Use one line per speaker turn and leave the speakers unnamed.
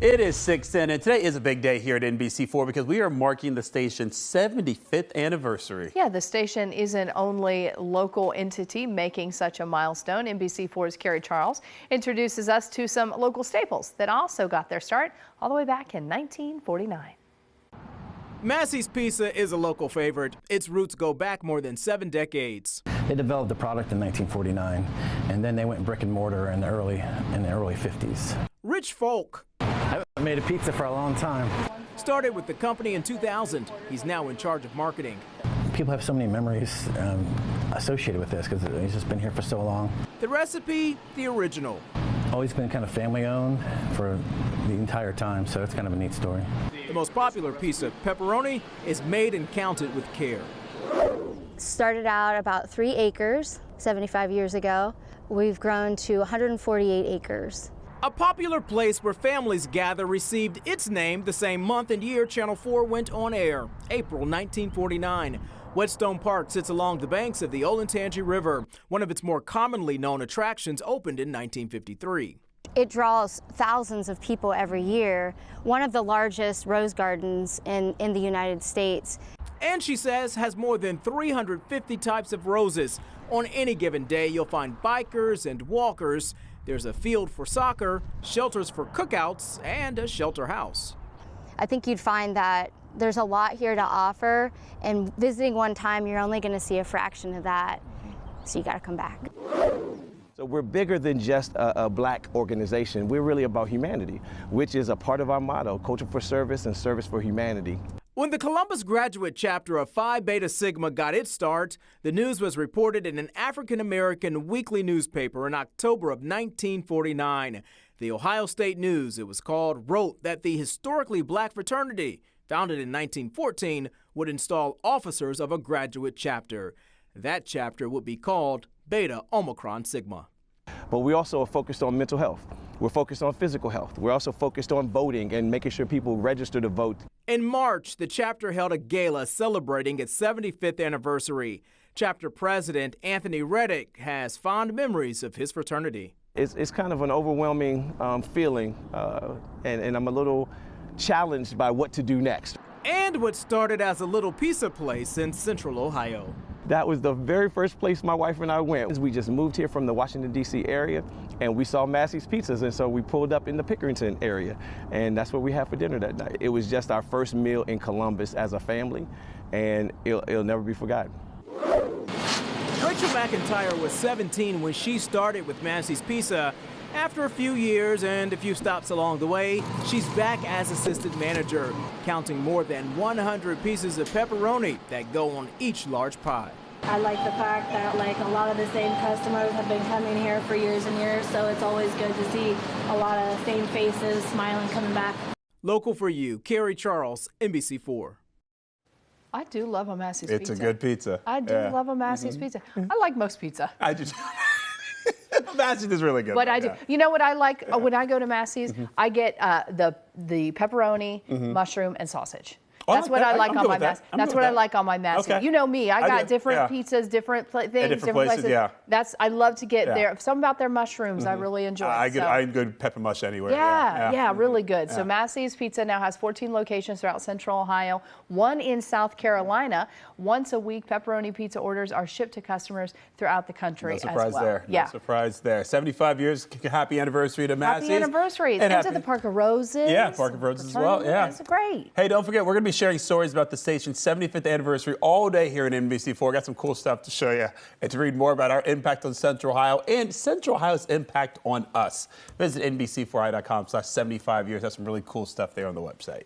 It is 6:10, and today is a big day here at NBC4 because we are marking the station's 75th anniversary.
Yeah, the station isn't only local entity making such a milestone. NBC4's Carrie Charles introduces us to some local staples that also got their start all the way back in 1949.
Massey's Pizza is a local favorite. Its roots go back more than 7 decades.
They developed the product in 1949, and then they went brick and mortar in the early 50s.
Rich Folk
I made a pizza for a long time.
started with the company in 2000. He's now in charge of marketing.
People have so many memories associated with this because it's just been here for so long.
The recipe, the original.
Always been kind of family owned for the entire time, so it's kind of a neat story.
The most popular piece of pepperoni is made and counted with care.
Started out about 3 acres 75 years ago. We've grown to 148 acres.
A popular place where families gather received its name the same month and year Channel 4 went on air, April 1949. Whetstone Park sits along the banks of the Olentangy River. One of its more commonly known attractions opened in 1953.
It draws thousands of people every year, one of the largest rose gardens in the United States.
And she says has more than 350 types of roses. On any given day, you'll find bikers and walkers. There's a field for soccer, shelters for cookouts, and a shelter house.
I think you'd find that there's a lot here to offer, and visiting one time, you're only going to see a fraction of that, so you got to come back.
So we're bigger than just a black organization. We're really about humanity, which is a part of our motto, culture for service and service for humanity.
When the Columbus graduate chapter of Phi Beta Sigma got its start, the news was reported in an African-American weekly newspaper in October of 1949. The Ohio State News, it was called, wrote that the historically black fraternity, founded in 1914, would install officers of a graduate chapter. That chapter would be called Beta Omicron Sigma.
But we also are focused on mental health. We're focused on physical health. We're also focused on voting and making sure people register to vote.
In March, the chapter held a gala celebrating its 75th anniversary. Chapter President Anthony Reddick has fond memories of his fraternity.
It's kind of an overwhelming feeling, and I'm a little challenged by what to do next.
And what started as a little pizza place in Central Ohio.
That was the very first place my wife and I went. We just moved here from the Washington, D.C. area, and we saw Massey's Pizzas, and so we pulled up in the Pickerington area, and that's what we had for dinner that night. It was just our first meal in Columbus as a family, and it'll never be forgotten.
Rachel McIntyre was 17 when she started with Massey's Pizza. After a few years and a few stops along the way, she's back as assistant manager, counting more than 100 pieces of pepperoni that go on each large pie.
I like the fact that a lot of the same customers have been coming here for years and years, so it's always good to see a lot of same faces smiling coming back.
Local for you, Carrie Charles, NBC4.
I do love a Massey's pizza.
It's a good pizza.
I do love a Massey's pizza. I like most pizza.
I just. Massey's is really good.
But I do.
Yeah.
You know what I like when I go to Massey's? I get the pepperoni, mushroom, and sausage. That's what I like on my Massey's. That's what I like on my Massey's.
Okay.
You know me. I got different pizzas, different things, different places.
Yeah.
I love to get there. Something about their mushrooms I really enjoy.
I get good pepper mush anywhere.
Yeah, really good. So Massey's Pizza now has 14 locations throughout Central Ohio, 1 in South Carolina. Once a week, pepperoni pizza orders are shipped to customers throughout the country
No surprise
as well.
there.
Yeah.
No surprise there. 75 years, happy anniversary to Massey's.
Happy anniversary.
And
to the Park of Roses.
Yeah, Park of Roses as well. Yeah.
That's great.
Hey, don't forget, we're going to be sharing stories about the station's 75th anniversary all day here in NBC4. Got some cool stuff to show you and to read more about our impact on Central Ohio and Central Ohio's impact on us. Visit NBC4i.com/75 years. That's some really cool stuff there on the website.